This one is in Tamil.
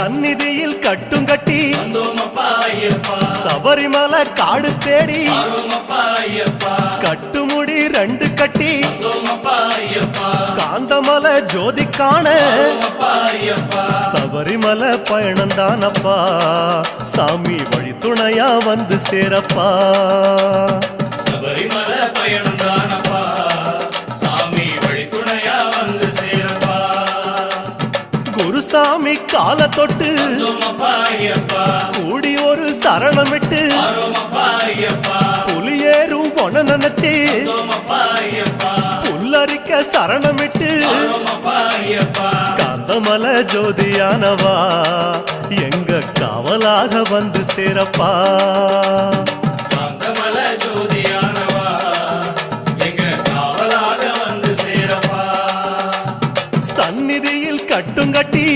சந்நிதியில் கட்டும் கட்டி சபரிமலை காடு தேடி கட்டுமுடி 2 கட்டி காந்தமலை ஜோதி காண சபரிமலை பயணந்தானப்பா சாமி வழி துணையா வந்து சேரப்பா சபரிமலை பயணந்தானப்பா சாமி வழி துணையா வந்து சேரப்பா குருசாமி கால தொட்டு கூடி ஒரு சரணமிட்டு புலியேறும் பொன நினைச்சு புல்லரிக்க சரணமிட்டு காந்தமலை ஜோதியானவா எங்க காவலாக வந்து சேரப்பா காந்தமலை ஜோதியானவா எங்க காவலாக வந்து சேரப்பா சந்நிதியில் கட்டும் கட்டி